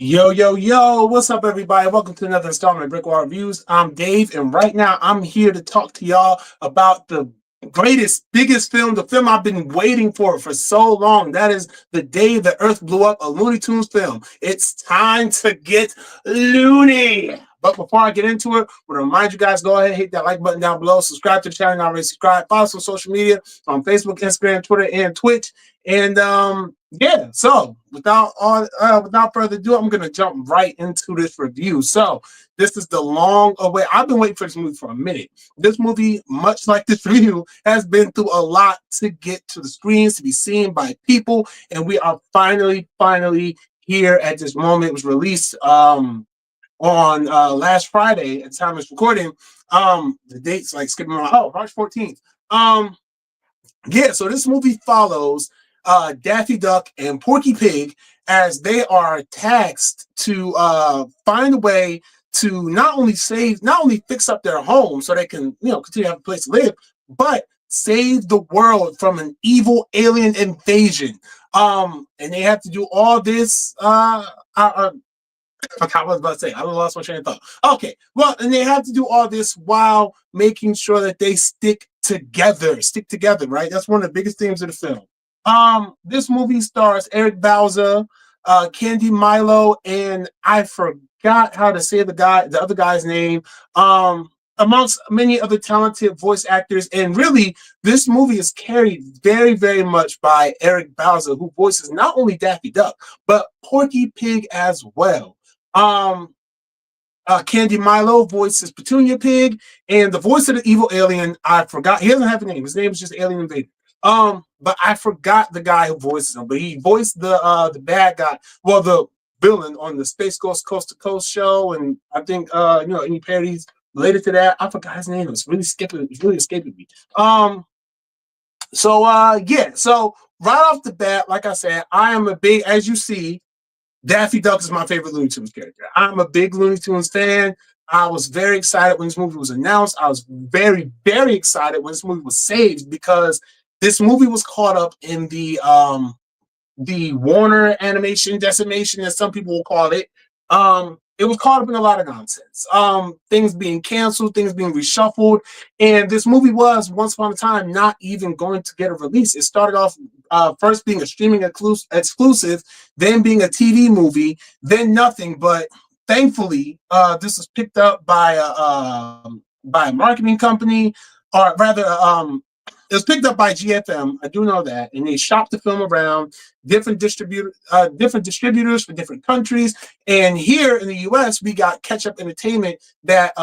Yo, yo, yo, what's up, everybody? Welcome to another installment of BrickWall Reviews. I'm Dave, and right now I'm here to talk to y'all about the greatest, biggest film, the film I've been waiting for so long. That is The Day the Earth Blew Up, a Looney Tunes film. It's time to get loony. But before I get into it, I want to remind you guys, go ahead, hit that like button down below, subscribe to the channel, not already subscribe, follow us on social media on Facebook, Instagram, Twitter, and Twitch. And yeah, so without further ado, I'm gonna jump right into this review. So this is the long away. I've been waiting for this movie for a minute. This movie, much like this review, has been through a lot to get to the screens, to be seen by people, and we are finally here at this moment. It was released on last Friday at the time of this recording. The date's like skipping around. Oh, March 14th. Yeah, so this movie follows Daffy Duck and Porky Pig as they are tasked to find a way to not only fix up their home so they can, continue to have a place to live, but save the world from an evil alien invasion. And they have to do all this. I was about to say, I lost my train of thought. Okay, well, and they have to do all this while making sure that they stick together, right? That's one of the biggest themes of the film. This movie stars Eric Bauza, Candy Milo, and I forgot how to say the other guy's name. Amongst many other talented voice actors, and really, this movie is carried very, very much by Eric Bauza, who voices not only Daffy Duck but Porky Pig as well. Candy Milo voices Petunia Pig, and the voice of the evil alien, I forgot. He doesn't have a name. His name is just Alien Invader. But I forgot the guy who voices him. But he voiced the bad guy, well, the villain on the Space Ghost Coast to Coast show, and I think any parodies related to that. I forgot his name. It's really escaping me. So right off the bat, like I said, I am a big, as you see, Daffy Duck is my favorite Looney Tunes character. I'm a big Looney Tunes fan. I was very excited when this movie was announced. I was very, very excited when this movie was saved because this movie was caught up in the Warner animation decimation, as some people will call it. It was caught up in a lot of nonsense. Things being canceled, things being reshuffled, and this movie was once upon a time not even going to get a release. It started off first being a streaming exclusive, then being a TV movie, then nothing. But thankfully, this was picked up by a marketing company, or rather, it was picked up by GFM. I do know that, and they shopped the film around different distributors for different countries. And here in the U.S., we got Catch Up Entertainment that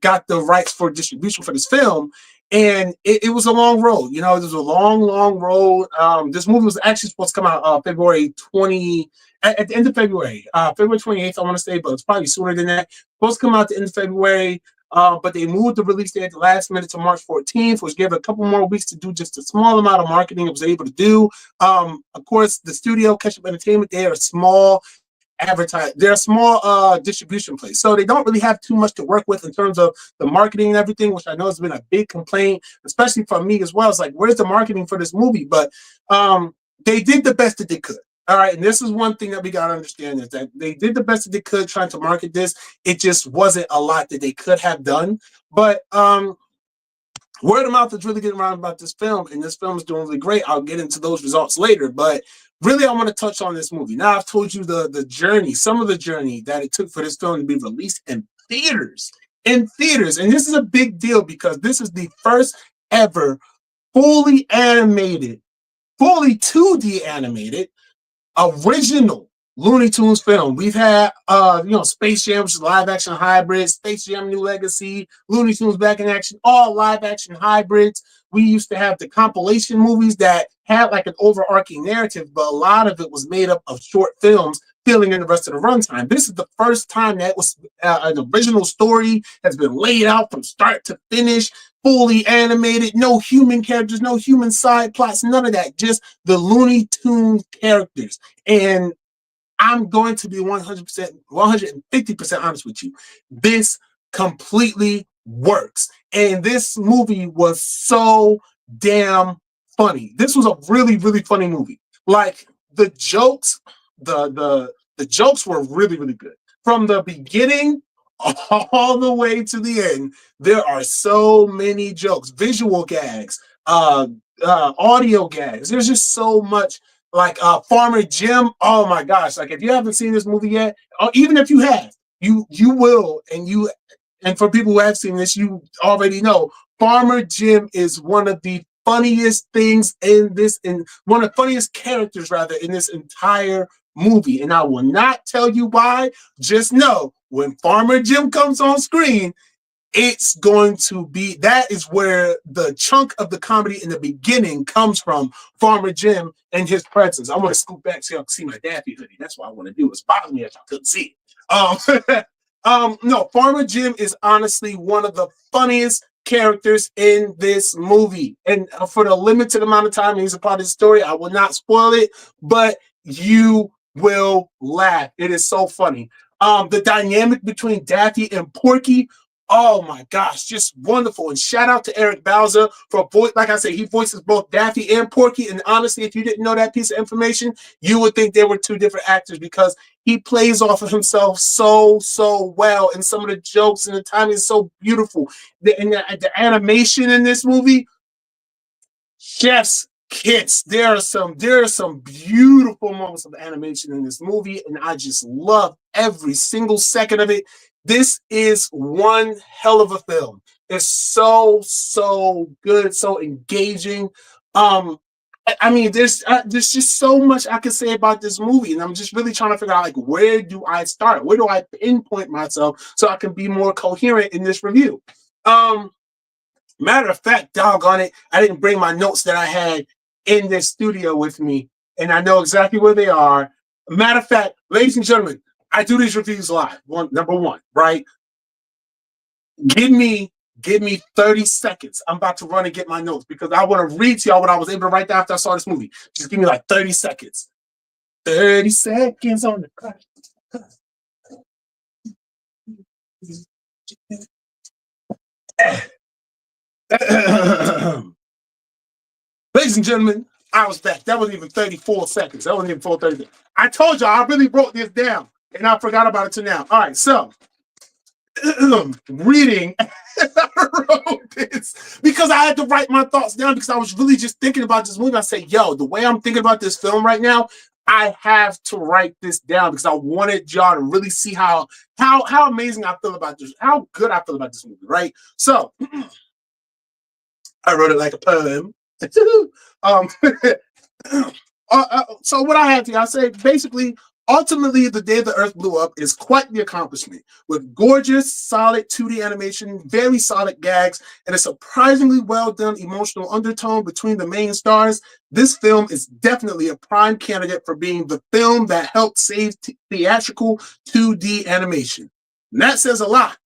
got the rights for distribution for this film. And it was a long road. It was a long road. This movie was actually supposed to come out February 20. At the end of February, February 28th, I want to say, but it's probably sooner than that. Supposed to come out at the end of February. But they moved the release date at the last minute to March 14th, which gave it a couple more weeks to do just a small amount of marketing it was able to do. Of course, the studio, Catch Up Entertainment, they're a small distribution place. So they don't really have too much to work with in terms of the marketing and everything, which I know has been a big complaint, especially from me as well. It's like, where's the marketing for this movie? But they did the best that they could. All right, and this is one thing that we got to understand, is that they did the best that they could trying to market this. It just wasn't a lot that they could have done. But word of mouth is really getting around about this film, and this film is doing really great. I'll get into those results later, but really I want to touch on this movie. Now, I've told you the journey, some of the journey that it took for this film to be released in theaters. And this is a big deal because this is the first ever fully 2D animated original Looney Tunes film. We've had Space Jam, which is live action hybrid, Space Jam New Legacy, Looney Tunes Back in Action, all live action hybrids. We used to have the compilation movies that had like an overarching narrative, but a lot of it was made up of short films filling in the rest of the runtime. This is the first time that was an original story has been laid out from start to finish, fully animated, no human characters, no human side plots, none of that, just the Looney Tunes characters. And I'm going to be 100%, 150% honest with you. This completely works. And this movie was so damn funny. This was a really, really funny movie. Like the jokes, the The jokes were really, really good. From the beginning all the way to the end, there are so many jokes, visual gags, audio gags. There's just so much. Like Farmer Jim, oh my gosh! Like if you haven't seen this movie yet, or even if you have, you will, and for people who have seen this, you already know Farmer Jim is one of the funniest things in this, and one of the funniest characters rather in this entire movie. And I will not tell you why. Just know when Farmer Jim comes on screen, it's going to be, that is where the chunk of the comedy in the beginning comes from. Farmer Jim and his presence. I want to scoot back so y'all can see my Daffy hoodie. That's what I want to do. It's bothering me if I couldn't see it. No, Farmer Jim is honestly one of the funniest characters in this movie. And for the limited amount of time he's a part of the story, I will not spoil it, but you will laugh. It is so funny. The dynamic between Daffy and Porky, oh my gosh, just wonderful. And shout out to Eric Bauza for, like I said, he voices both Daffy and Porky. And honestly, if you didn't know that piece of information, you would think they were two different actors because he plays off of himself so well. And some of the jokes and the timing is so beautiful. The animation in this movie, chef's kiss. There are some beautiful moments of animation in this movie, and I just love every single second of it. This is one hell of a film. It's so good, so engaging. I mean, there's just so much I can say about this movie, and I'm just really trying to figure out, like, where do I start? Where do I pinpoint myself so I can be more coherent in this review? Matter of fact, doggone it, I didn't bring my notes that I had in this studio with me, and I know exactly where they are. Matter of fact, ladies and gentlemen, I do these reviews live. Number one, right? Give me 30 seconds. I'm about to run and get my notes because I want to read to y'all what I was able to write down after I saw this movie. Just give me like 30 seconds. 30 seconds on the clock. Ladies and gentlemen, I was back. That wasn't even 34 seconds. That wasn't even 4:30. I told y'all I really wrote this down and I forgot about it till now. All right, so reading, I wrote this because I had to write my thoughts down because I was really just thinking about this movie. I said, yo, the way I'm thinking about this film right now, I have to write this down because I wanted y'all to really see how amazing I feel about this, how good I feel about this movie, right? So I wrote it like a poem. So what I have here, I say basically, ultimately, The Day the Earth Blew Up is quite the accomplishment with gorgeous, solid 2D animation, very solid gags, and a surprisingly well done emotional undertone between the main stars. This film is definitely a prime candidate for being the film that helped save theatrical 2D animation. And that says a lot.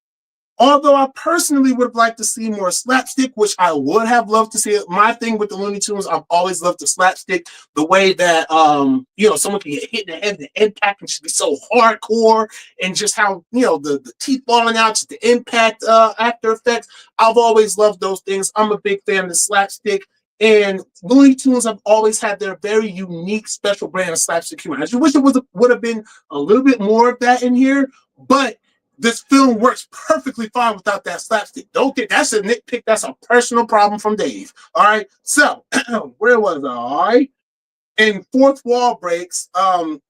Although I personally would have liked to see more slapstick, which I would have loved to see. My thing with the Looney Tunes, I've always loved the slapstick, the way that someone can get hit in the head, the impact can just be so hardcore, and just how the teeth falling out, just the impact after effects. I've always loved those things. I'm a big fan of the slapstick. And Looney Tunes have always had their very unique, special brand of slapstick humor. I just wish it would have been a little bit more of that in here, but this film works perfectly fine without that slapstick. Don't get that's a nitpick. That's a personal problem from Dave. All right. So where was I? All right. And fourth wall breaks,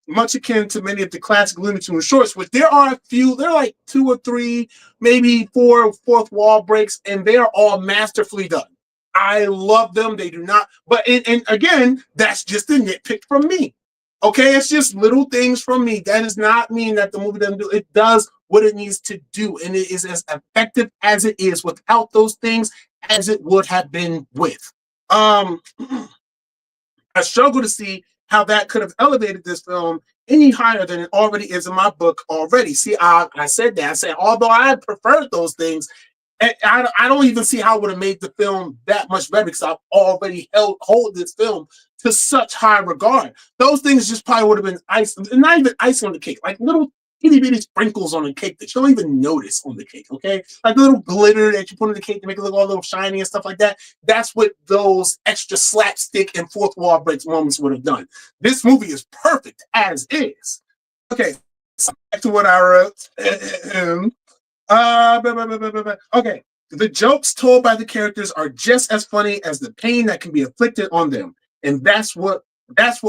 much akin to many of the classic Looney Tunes shorts, which there are a few, there are like 2 or 3, maybe 4 fourth wall breaks, and they are all masterfully done. I love them. They do not, but and again, that's just a nitpick from me. Okay, it's just little things from me. That does not mean that the movie doesn't do it. Does what it needs to do, and it is as effective as it is without those things as it would have been with. I struggle to see how that could have elevated this film any higher than it already is in my book already. See, I said that. I said, although I preferred those things, I don't even see how it would have made the film that much better because I've already hold this film to such high regard. Those things just probably would have been not even icing on the cake, like little itty bitty sprinkles on the cake that you don't even notice on the cake, okay? Like little glitter that you put on the cake to make it look all a little shiny and stuff like that. That's what those extra slapstick and fourth wall breaks moments would have done. This movie is perfect as is. Okay, so back to what I wrote. Okay, the jokes told by the characters are just as funny as the pain that can be inflicted on them, and that's what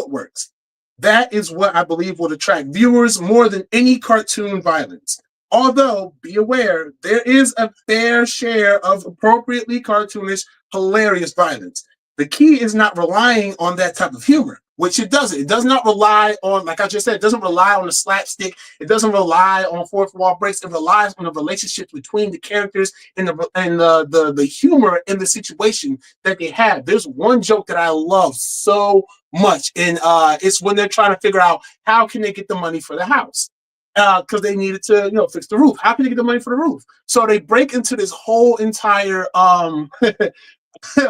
works. That is what I believe will attract viewers more than any cartoon violence. Although, be aware, there is a fair share of appropriately cartoonish, hilarious violence. The key is not relying on that type of humor, which it doesn't. It does not rely on, like I just said, it doesn't rely on the slapstick. It doesn't rely on fourth wall breaks. It relies on the relationship between the characters and the humor in the situation that they have. There's one joke that I love so much, and it's when they're trying to figure out how can they get the money for the house because they needed to, fix the roof. How can they get the money for the roof? So they break into this whole entire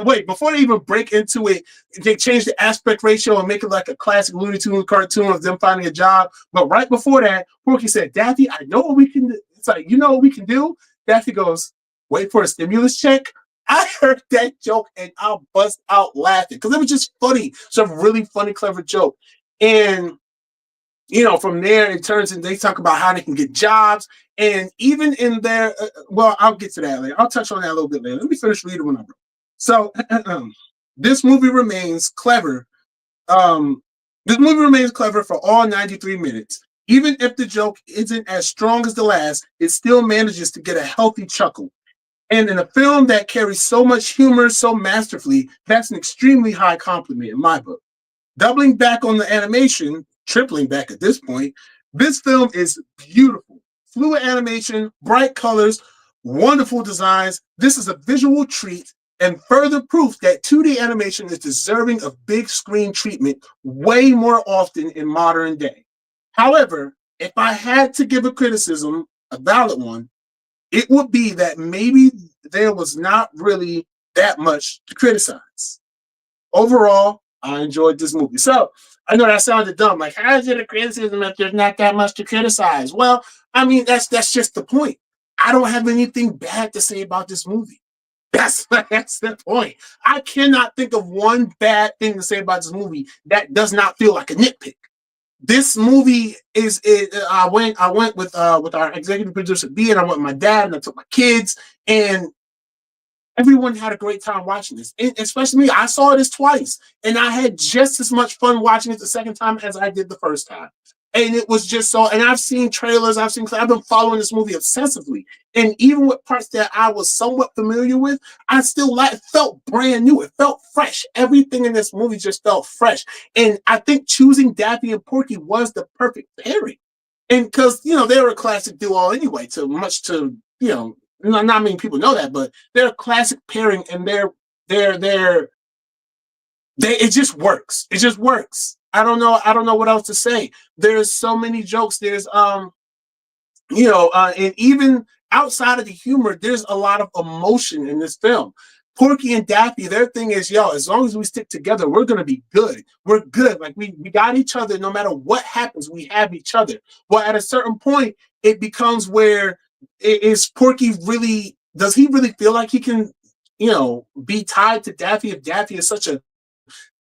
wait, before they even break into it, they change the aspect ratio and make it like a classic Looney Tunes cartoon of them finding a job. But right before that, Porky said, Daffy, I know what we can do. It's like, you know what we can do? Daffy goes, wait for a stimulus check. I heard that joke and I'll bust out laughing because it was just funny. It's a really funny, clever joke. And from there it turns and they talk about how they can get jobs. And even in their, well, I'll get to that later. I'll touch on that a little bit later. Let me finish reading what I wrote. So this movie remains clever. This movie remains clever for all 93 minutes. Even if the joke isn't as strong as the last, it still manages to get a healthy chuckle. And in a film that carries so much humor so masterfully, that's an extremely high compliment in my book. Doubling back on the animation, tripling back at this point, this film is beautiful. Fluid animation, bright colors, wonderful designs. This is a visual treat and further proof that 2D animation is deserving of big screen treatment way more often in modern day. However, if I had to give a criticism, a valid one, it would be that maybe there was not really that much to criticize. Overall, I enjoyed this movie. So I know that sounded dumb. Like, how is it a criticism if there's not that much to criticize? Well, I mean, that's just the point. I don't have anything bad to say about this movie. That's the point. I cannot think of one bad thing to say about this movie that does not feel like a nitpick. This movie is. I went with our executive producer B, and I went with my dad, and I took my kids, and everyone had a great time watching this, and especially me. I saw this twice, and I had just as much fun watching it the second time as I did the first time. And it was just so. And I've seen trailers. I've been following this movie obsessively, and even with parts that I was somewhat familiar with, I still like. It felt brand new. It felt fresh. Everything in this movie just felt fresh, and I think choosing Daffy and Porky was the perfect pairing. And because they were a classic duo anyway, to much to not many people know that, but they're a classic pairing, and they're it just works. It just works. I don't know what else to say. There's so many jokes. There's and even outside of the humor, there's a lot of emotion in this film. Porky and Daffy, their thing is, as long as we stick together, we're gonna be good. We're good. Like we got each other. No matter what happens, we have each other. Well, at a certain point, it becomes where is Porky really? Does he really feel like he can, be tied to Daffy if Daffy is such a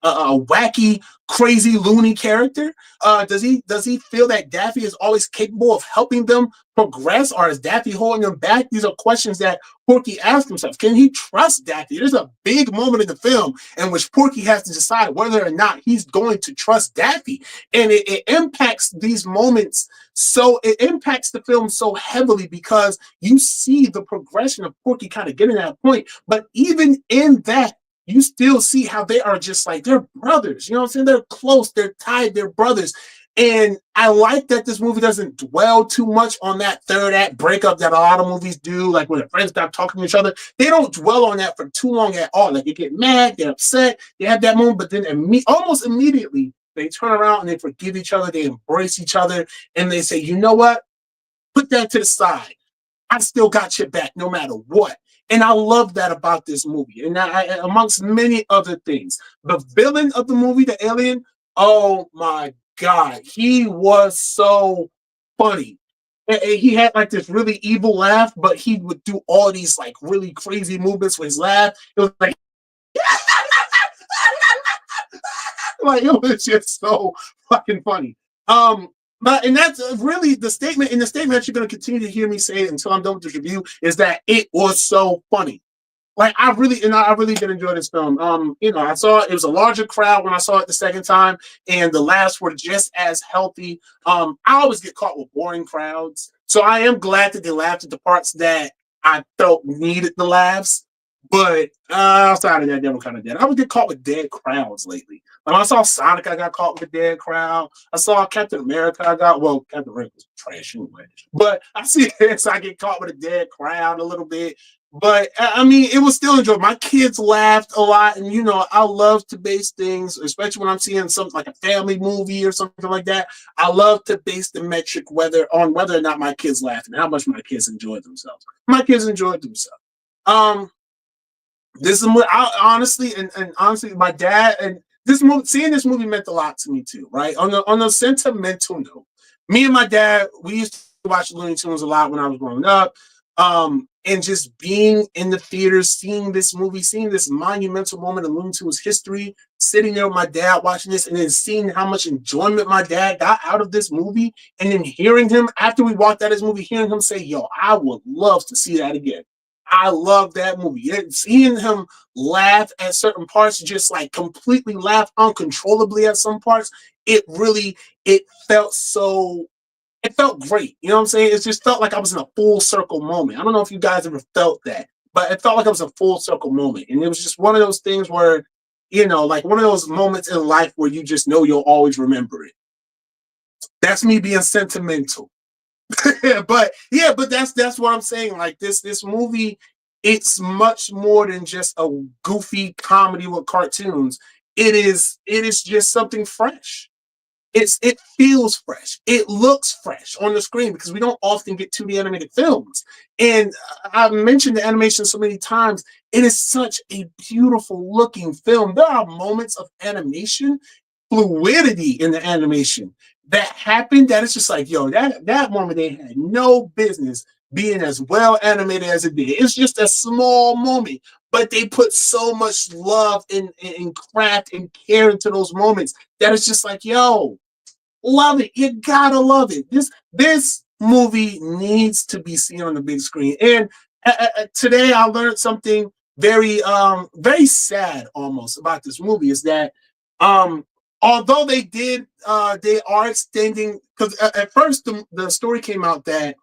wacky, crazy, loony character? Does he feel that Daffy is always capable of helping them progress, or is Daffy holding them back? These are questions that Porky asks himself. Can he trust Daffy? There's a big moment in the film in which Porky has to decide whether or not he's going to trust Daffy, and it impacts these moments. So it impacts the film so heavily because you see the progression of Porky kind of getting to that point. But even in that, you still see how they are just like they're brothers. You know what I'm saying? They're close, they're tied, they're brothers. And I like that this movie doesn't dwell too much on that third act breakup that a lot of movies do, like when the friends stop talking to each other. They don't dwell on that for too long at all. Like they get mad, they're upset, they have that moment, but then almost immediately they turn around and they forgive each other, they embrace each other, and they say, you know what? Put that to the side. I still got your back no matter what. And I love that about this movie. And amongst many other things, the villain of the movie, the alien, oh my God, he was so funny. He had like this really evil laugh, but he would do all these like really crazy movements with his laugh. It was like, like it was just so fucking funny. But and that's really the statement. In the statement, you're going to continue to hear me say it until I'm done with this review. Is that it was so funny. Like I really did enjoy this film. I saw it was a larger crowd when I saw it the second time, and the laughs were just as healthy. I always get caught with boring crowds, so I am glad that they laughed at the parts that I felt needed the laughs. But outside of that, they were kind of dead. I would get caught with dead crowds lately. When I saw Sonic, I got caught with a dead crowd. I saw Captain America, Captain America was trash anyway. But I see this, I get caught with a dead crowd a little bit. But I mean, it was still enjoyable. My kids laughed a lot, and I love to base things, especially when I'm seeing something like a family movie or something like that. I love to base the metric whether or not my kids laughed and how much my kids enjoyed themselves. My kids enjoyed themselves. This is what honestly, my dad and seeing this movie meant a lot to me too, right? On the sentimental note, me and my dad, we used to watch Looney Tunes a lot when I was growing up. And just being in the theaters, seeing this movie, seeing this monumental moment in Looney Tunes history, sitting there with my dad watching this, and then seeing how much enjoyment my dad got out of this movie, and then hearing him after we walked out of this movie, hearing him say, "Yo, I would love to see that again." I love that movie. And seeing him laugh at certain parts, just like completely laugh uncontrollably at some parts, it felt so it felt great. You know what I'm saying? It just felt like I was in a full circle moment. I don't know if you guys ever felt that, but it felt like I was a full circle moment. And it was just one of those things where, like one of those moments in life where you just know you'll always remember it. That's me being sentimental. but that's what I'm saying. Like this movie, it's much more than just a goofy comedy with cartoons. It is just something fresh. It feels fresh. It looks fresh on the screen because we don't often get 2D animated films. And I've mentioned the animation so many times. It is such a beautiful looking film. There are moments of animation, fluidity in the animation that happened that it's just like, yo, that moment they had no business being as well animated as it did. It's just a small moment, but they put so much love and craft and care into those moments that it's just like, yo, love it. You gotta love it. This movie needs to be seen on the big screen. And today I learned something very sad almost about this movie is that although they are extending because at first the story came out that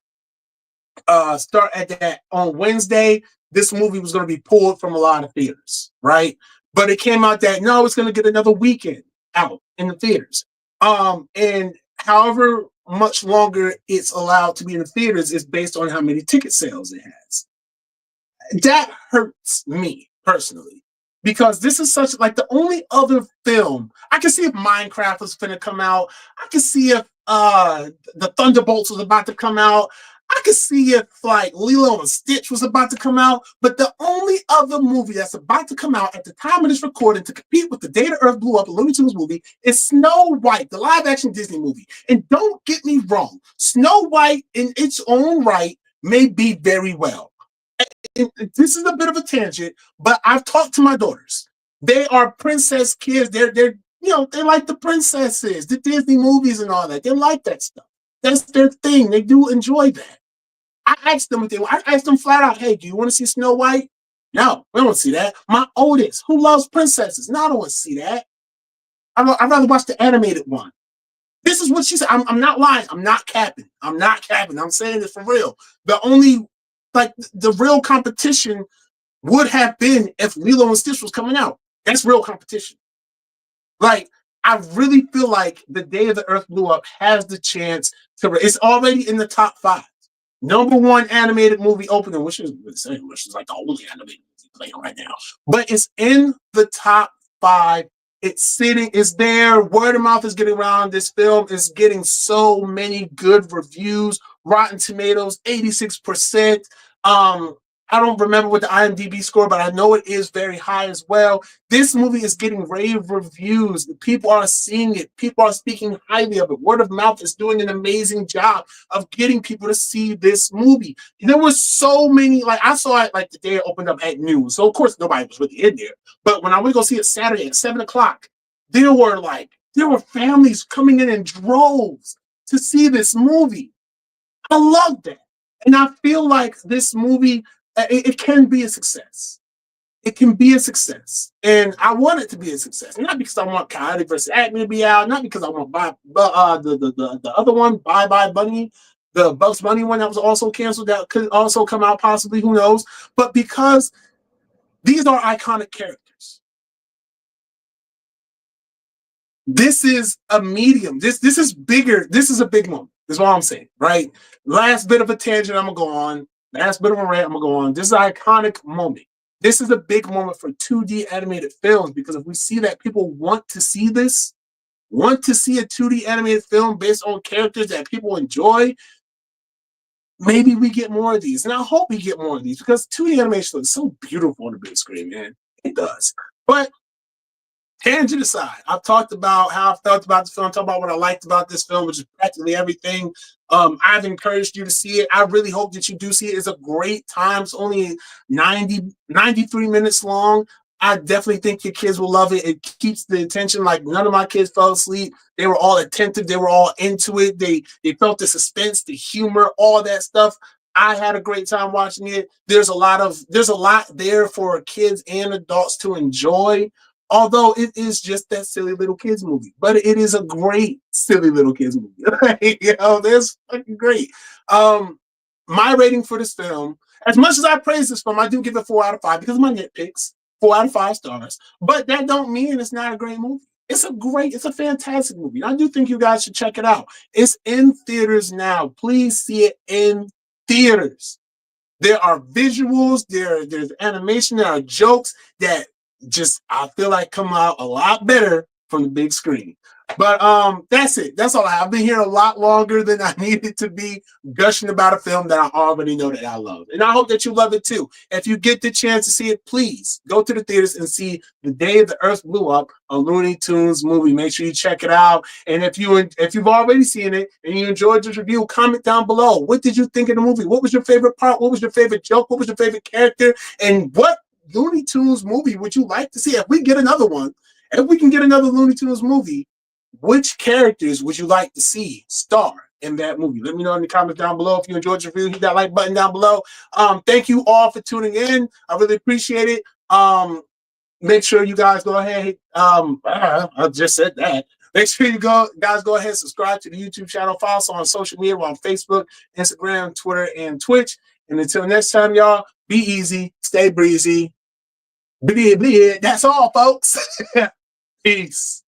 start at that on Wednesday, this movie was going to be pulled from a lot of theaters, right? But it came out that no, it's going to get another weekend out in the theaters. And however much longer it's allowed to be in the theaters is based on how many ticket sales it has. That hurts me personally because this is such like the only other film I can see if Minecraft was going to come out. I can see if the Thunderbolts was about to come out. I could see if like Lilo and Stitch was about to come out, but the only other movie that's about to come out at the time of this recording to compete with The Day the Earth Blew Up, a Looney Tunes movie, is Snow White, the live-action Disney movie. And don't get me wrong, Snow White in its own right may be very well. And this is a bit of a tangent, but I've talked to my daughters. They are princess kids. They're they like the princesses, the Disney movies and all that. They like that stuff. That's their thing. They do enjoy that. I asked them I asked them flat out, hey, do you want to see Snow White? No, we don't want to see that. My oldest, who loves princesses, no, I don't want to see that. I'd rather watch the animated one. This is what she said. I'm not lying. I'm not capping. I'm not capping. I'm saying this for real. The real competition would have been if Lilo and Stitch was coming out. That's real competition. Like, I really feel like The Day of the Earth Blew Up has the chance to. It's already in the top 5. Number 1 animated movie opening, which is like the only animated movie playing right now. But it's in the top 5. It's sitting, it's there. Word of mouth is getting around. This film is getting so many good reviews. Rotten Tomatoes, 86%. I don't remember what the IMDb score, but I know it is very high as well. This movie is getting rave reviews. People are seeing it. People are speaking highly of it. Word of mouth is doing an amazing job of getting people to see this movie. There was so many, like I saw it like the day it opened up at noon. So of course nobody was really in there. But when I went to go see it Saturday at 7 o'clock, there were families coming in droves to see this movie. I love that. And I feel like this movie, it can be a success. It can be a success. And I want it to be a success. Not because I want Coyote versus Acme to be out, not because I want the other one, Bye Bye Bunny, the Bugs Bunny one that was also canceled that could also come out possibly, who knows, but because these are iconic characters. This is a medium. This is bigger. This is a big moment. Is what I'm saying, right? Last bit of a tangent I'm gonna go on. Last bit of a rant I'm gonna go on. This is an iconic moment. This is a big moment for 2D animated films because if we see that people want to see this, want to see a 2D animated film based on characters that people enjoy, maybe we get more of these. And I hope we get more of these because 2D animation looks so beautiful on the big screen, man. It does. But tangent aside, I've talked about how I felt about the film, talked about what I liked about this film, which is practically everything. I've encouraged you to see it. I really hope that you do see it. It's a great time. It's only 93 minutes long. I definitely think your kids will love it. It keeps the attention. Like none of my kids fell asleep. They were all attentive. They were all into it. They felt the suspense, the humor, all that stuff. I had a great time watching it. There's a lot there for kids and adults to enjoy. Although it is just that silly little kids movie, but it is a great silly little kids movie. That's fucking great. My rating for this film, as much as I praise this film, I do give it 4 out of 5 because of my nitpicks. 4 out of 5 stars. But that don't mean it's not a great movie. It's a fantastic movie. I do think you guys should check it out. It's in theaters now. Please see it in theaters. There are visuals, there's animation, there are jokes that just I feel like come out a lot better from the big screen. But that's it. That's all I have. I've been here a lot longer than I needed to be gushing about a film that I already know that I love. And I hope that you love it too. If you get the chance to see it, please go to the theaters and see The Day the Earth Blew Up, a Looney Tunes movie. Make sure you check it out. And if you've already seen it and you enjoyed this review, comment down below. What did you think of the movie? What was your favorite part? What was your favorite joke? What was your favorite character? And what Looney Tunes movie would you like to see? If we get another one, if we can get another Looney Tunes movie, which characters would you like to see star in that movie? Let me know in the comments down below. If you enjoyed the review, hit that like button down below. Thank you all for tuning in. I really appreciate it. Make sure you guys go ahead. I just said that. Make sure you guys go ahead and subscribe to the YouTube channel. Follow us on social media. We're on Facebook, Instagram, Twitter, and Twitch. And until next time, y'all, be easy, stay breezy. That's all, folks. Peace.